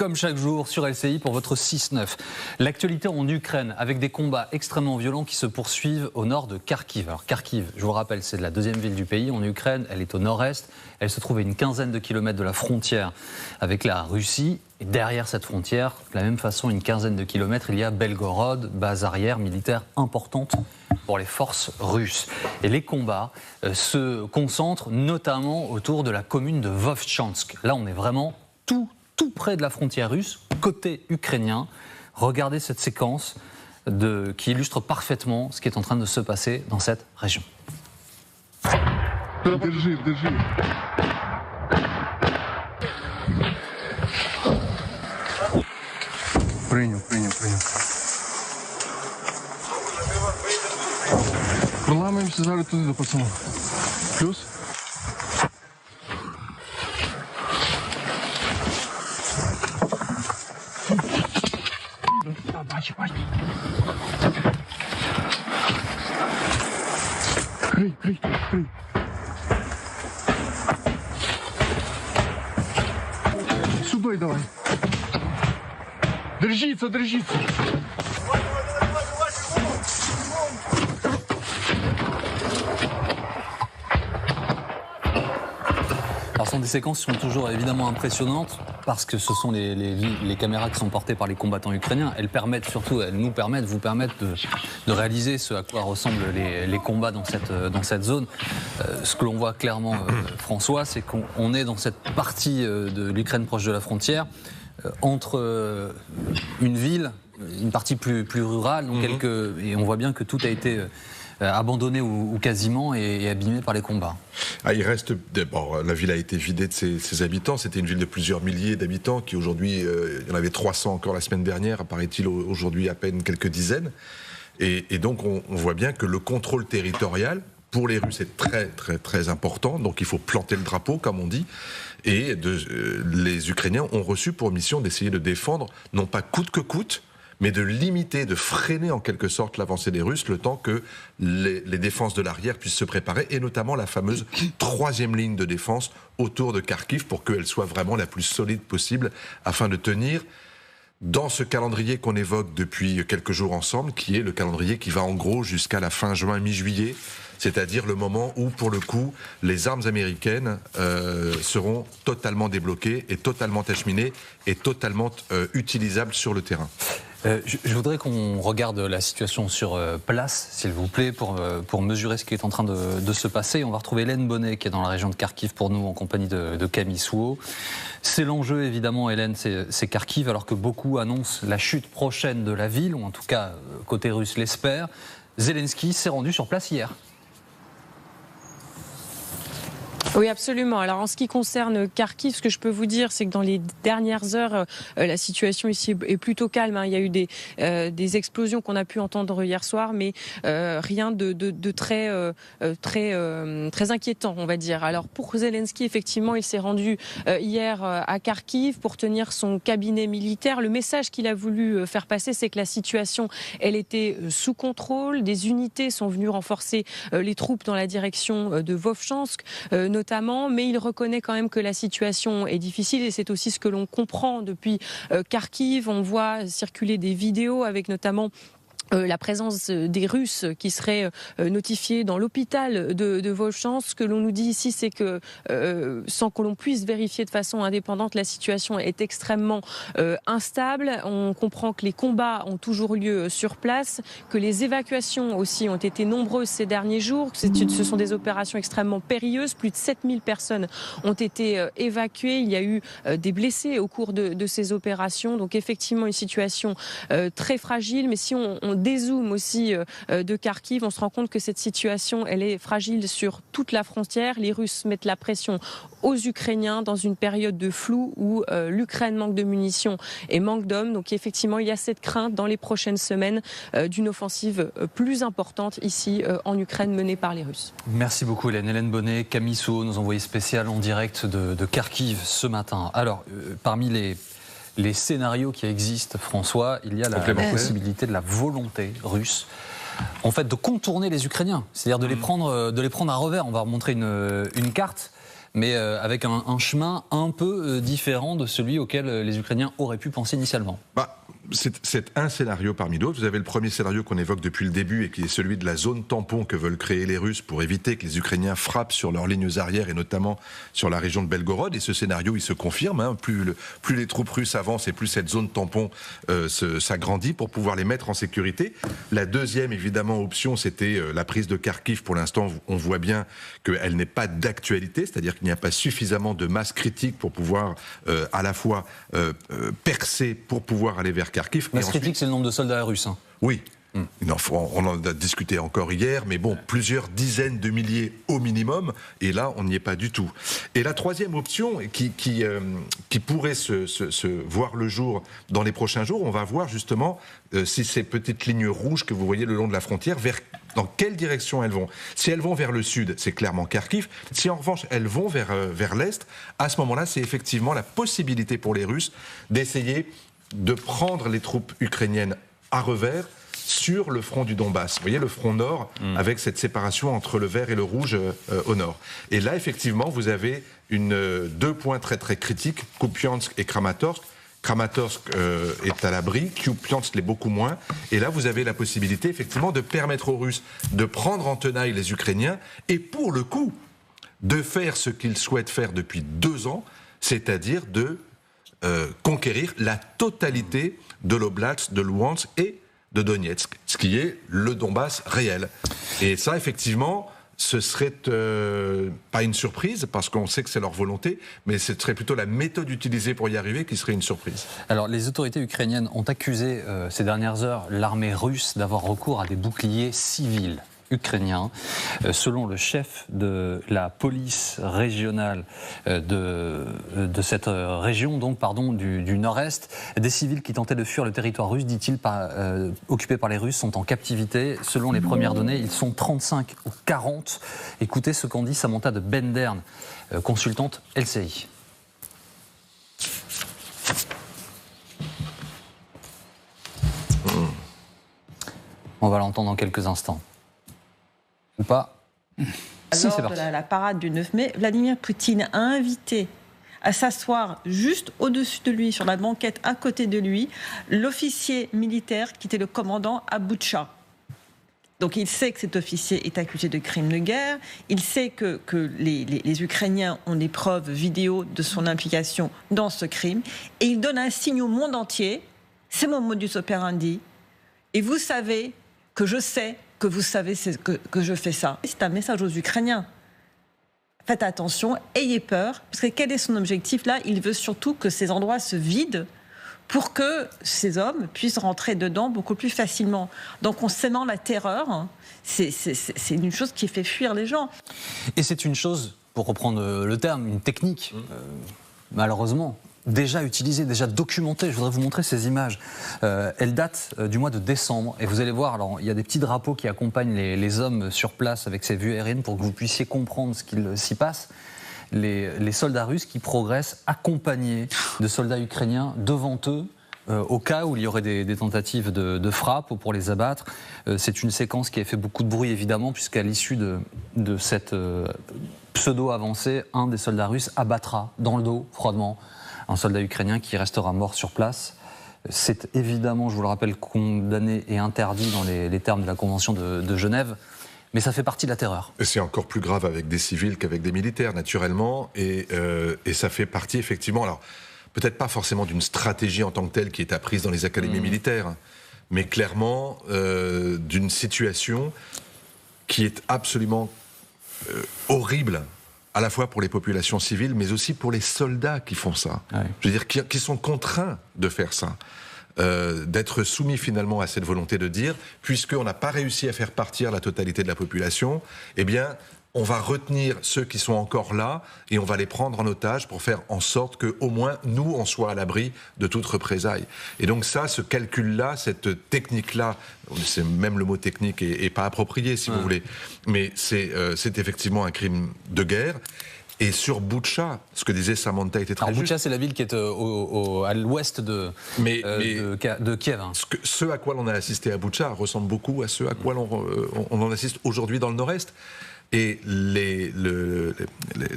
comme chaque jour sur LCI pour votre 6-9. L'actualité en Ukraine avec des combats extrêmement violents qui se poursuivent au nord de Kharkiv. Alors Kharkiv, je vous rappelle, c'est la deuxième ville du pays en Ukraine, elle est au nord-est, elle se trouve à une quinzaine de kilomètres de la frontière avec la Russie. Et derrière cette frontière, de la même façon, une quinzaine de kilomètres, il y a Belgorod, base arrière militaire importante pour les forces russes. Et les combats se concentrent notamment autour de la commune de Vovchansk. Là, on est vraiment tout près de la frontière russe, côté ukrainien. Regardez cette séquence qui illustre parfaitement ce qui est en train de se passer dans cette région. Держи. Принял. Проламуємося зараз туди до пацана. Плюс. Бачу. Крий. Сюди давай. Держіться. Alors, ce sont des séquences qui sont toujours évidemment impressionnantes parce que ce sont les caméras qui sont portées par les combattants ukrainiens. Elles nous permettent, vous permettent de réaliser ce à quoi ressemblent les combats dans cette zone. Ce que l'on voit clairement, François, c'est qu'on est dans cette partie de l'Ukraine proche de la frontière, entre une ville, une partie plus rurale, donc et on voit bien que tout a été abandonné ou quasiment et abîmé par les combats. Il reste, la ville a été vidée de ses habitants. C'était une ville de plusieurs milliers d'habitants qui aujourd'hui, il y en avait 300 encore la semaine dernière, apparaît-il aujourd'hui à peine quelques dizaines. Et donc on voit bien que le contrôle territorial pour les Russes est très important. Donc il faut planter le drapeau, comme on dit. Et les Ukrainiens ont reçu pour mission d'essayer de défendre, non pas coûte que coûte, mais de limiter, de freiner en quelque sorte l'avancée des Russes le temps que les défenses de l'arrière puissent se préparer, et notamment la fameuse troisième ligne de défense autour de Kharkiv pour qu'elle soit vraiment la plus solide possible afin de tenir dans ce calendrier qu'on évoque depuis quelques jours ensemble, qui est le calendrier qui va en gros jusqu'à la fin juin, mi-juillet, c'est-à-dire le moment où, pour le coup, les armes américaines seront totalement débloquées et totalement acheminées et totalement utilisables sur le terrain. Je voudrais qu'on regarde la situation sur place, s'il vous plaît, pour mesurer ce qui est en train de se passer. On va retrouver Hélène Bonnet, qui est dans la région de Kharkiv pour nous, en compagnie de Camille Souhaut. C'est l'enjeu, évidemment, Hélène, c'est Kharkiv, alors que beaucoup annoncent la chute prochaine de la ville, ou en tout cas, côté russe l'espère. Zelensky s'est rendu sur place hier. Oui, absolument. Alors en ce qui concerne Kharkiv, ce que je peux vous dire, c'est que dans les dernières heures, la situation ici est plutôt calme. Il y a eu des explosions qu'on a pu entendre hier soir, mais rien de très inquiétant, on va dire. Alors pour Zelensky, effectivement, il s'est rendu hier à Kharkiv pour tenir son cabinet militaire. Le message qu'il a voulu faire passer, c'est que la situation, elle était sous contrôle. Des unités sont venues renforcer les troupes dans la direction de Vovchansk, notamment, mais il reconnaît quand même que la situation est difficile, et c'est aussi ce que l'on comprend depuis Kharkiv. On voit circuler des vidéos avec notamment la présence des Russes qui seraient notifiés dans l'hôpital de Vovchansk. Ce que l'on nous dit ici, c'est que sans que l'on puisse vérifier de façon indépendante, la situation est extrêmement instable. On comprend que les combats ont toujours lieu sur place, que les évacuations aussi ont été nombreuses ces derniers jours. Ce sont des opérations extrêmement périlleuses. Plus de 7000 personnes ont été évacuées. Il y a eu des blessés au cours de ces opérations. Donc effectivement, une situation très fragile. Mais si on dézoome aussi de Kharkiv, on se rend compte que cette situation, elle est fragile sur toute la frontière. Les Russes mettent la pression aux Ukrainiens dans une période de flou où l'Ukraine manque de munitions et manque d'hommes. Donc effectivement, il y a cette crainte dans les prochaines semaines d'une offensive plus importante ici en Ukraine menée par les Russes. Merci beaucoup Hélène. Hélène Bonnet, Camille Souhaut, nos envoyés spéciales en direct de Kharkiv ce matin. Alors, parmi les scénarios qui existent, François, il y a la possibilité de la volonté russe, en fait, de contourner les Ukrainiens, c'est-à-dire de les prendre à revers. On va remontrer une carte. mais avec un chemin un peu différent de celui auquel les Ukrainiens auraient pu penser initialement. C'est un scénario parmi d'autres. Vous avez le premier scénario qu'on évoque depuis le début et qui est celui de la zone tampon que veulent créer les Russes pour éviter que les Ukrainiens frappent sur leurs lignes arrières et notamment sur la région de Belgorod. Et ce scénario, il se confirme. Hein. Plus les troupes russes avancent et plus cette zone tampon s'agrandit pour pouvoir les mettre en sécurité. La deuxième, évidemment, option, c'était la prise de Kharkiv. Pour l'instant, on voit bien qu'elle n'est pas d'actualité, c'est-à-dire qu'il n'y a pas suffisamment de masse critique pour pouvoir à la fois percer pour pouvoir aller vers Kharkiv. Masse critique, c'est le nombre de soldats russes. Hein. Oui. On en a discuté encore hier, mais bon, plusieurs dizaines de milliers au minimum, et là, on n'y est pas du tout. Et la troisième option, qui pourrait se voir le jour dans les prochains jours, on va voir justement si ces petites lignes rouges que vous voyez le long de la frontière, dans quelle direction elles vont. Si elles vont vers le sud, c'est clairement Kharkiv. Si en revanche, elles vont vers l'est, à ce moment-là, c'est effectivement la possibilité pour les Russes d'essayer de prendre les troupes ukrainiennes à revers sur le front du Donbass. Vous voyez le front nord, avec cette séparation entre le vert et le rouge au nord. Et là, effectivement, vous avez deux points très très critiques, Kupiansk et Kramatorsk. Kramatorsk est à l'abri, Kupiansk l'est beaucoup moins. Et là, vous avez la possibilité, effectivement, de permettre aux Russes de prendre en tenaille les Ukrainiens et, pour le coup, de faire ce qu'ils souhaitent faire depuis 2 ans, c'est-à-dire de conquérir la totalité de l'oblast de Luhansk et de Donetsk, ce qui est le Donbass réel. Et ça, effectivement, ce serait pas une surprise, parce qu'on sait que c'est leur volonté, mais ce serait plutôt la méthode utilisée pour y arriver qui serait une surprise. Alors, les autorités ukrainiennes ont accusé ces dernières heures l'armée russe d'avoir recours à des boucliers civils ukrainien. Selon le chef de la police régionale de cette région, du nord-est, des civils qui tentaient de fuir le territoire russe, dit-il, occupé par les Russes, sont en captivité. Selon les premières données, ils sont 35 ou 40. Écoutez ce qu'en dit Samantha de Bendern, consultante LCI. On va l'entendre dans quelques instants. Ou pas. Lors de la parade du 9 mai, Vladimir Poutine a invité à s'asseoir juste au-dessus de lui, sur la banquette à côté de lui, l'officier militaire qui était le commandant à Boutcha. Donc il sait que cet officier est accusé de crimes de guerre, il sait que les Ukrainiens ont des preuves vidéo de son implication dans ce crime, et il donne un signe au monde entier, c'est mon modus operandi, et vous savez que je sais que vous savez que je fais ça. C'est un message aux Ukrainiens. Faites attention, ayez peur, parce que quel est son objectif là? Il veut surtout que ces endroits se vident pour que ces hommes puissent rentrer dedans beaucoup plus facilement. Donc en sémant la terreur, c'est une chose qui fait fuir les gens. Et c'est une chose, pour reprendre le terme, une technique, malheureusement, déjà utilisée, déjà documentée. Je voudrais vous montrer ces images. Elles datent du mois de décembre. Et vous allez voir, alors, il y a des petits drapeaux qui accompagnent les hommes sur place avec ces vues aériennes pour que vous puissiez comprendre ce qu'il s'y passe. Les soldats russes qui progressent accompagnés de soldats ukrainiens devant eux, au cas où il y aurait des tentatives de frappe ou pour les abattre. C'est une séquence qui a fait beaucoup de bruit, évidemment, puisqu'à l'issue de cette pseudo-avancée, un des soldats russes abattra dans le dos, froidement, un soldat ukrainien qui restera mort sur place. C'est évidemment, je vous le rappelle, condamné et interdit dans les termes de la Convention de Genève, mais ça fait partie de la terreur. Et c'est encore plus grave avec des civils qu'avec des militaires, naturellement, et ça fait partie, effectivement, alors peut-être pas forcément d'une stratégie en tant que telle qui est apprise dans les académies militaires, mais clairement d'une situation qui est absolument horrible, à la fois pour les populations civiles, mais aussi pour les soldats qui font ça. Ouais. Je veux dire, qui sont contraints de faire ça. D'être soumis finalement à cette volonté de dire, puisqu'on n'a pas réussi à faire partir la totalité de la population, eh bien, on va retenir ceux qui sont encore là et on va les prendre en otage pour faire en sorte qu'au moins nous, on soit à l'abri de toute représaille. Et donc ça, ce calcul-là, cette technique-là, c'est même le mot technique est pas approprié si vous voulez, mais c'est effectivement un crime de guerre. Et sur Boutcha, ce que disait Samantha était très juste. Boutcha, c'est la ville qui est à l'ouest de Kiev. Hein. Ce à quoi l'on a assisté à Boutcha ressemble beaucoup à ce à quoi on en assiste aujourd'hui dans le nord-est. Et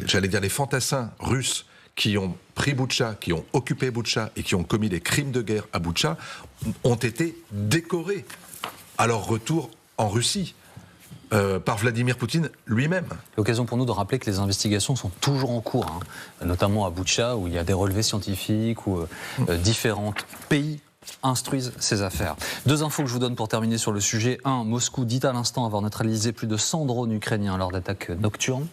j'allais dire les fantassins russes qui ont pris Boutcha, qui ont occupé Boutcha et qui ont commis des crimes de guerre à Boutcha ont été décorés à leur retour en Russie par Vladimir Poutine lui-même. L'occasion pour nous de rappeler que les investigations sont toujours en cours, notamment à Boutcha où il y a des relevés scientifiques où différents pays instruisent ces affaires. 2 infos que je vous donne pour terminer sur le sujet. 1, Moscou dit à l'instant avoir neutralisé plus de 100 drones ukrainiens lors d'attaques nocturnes.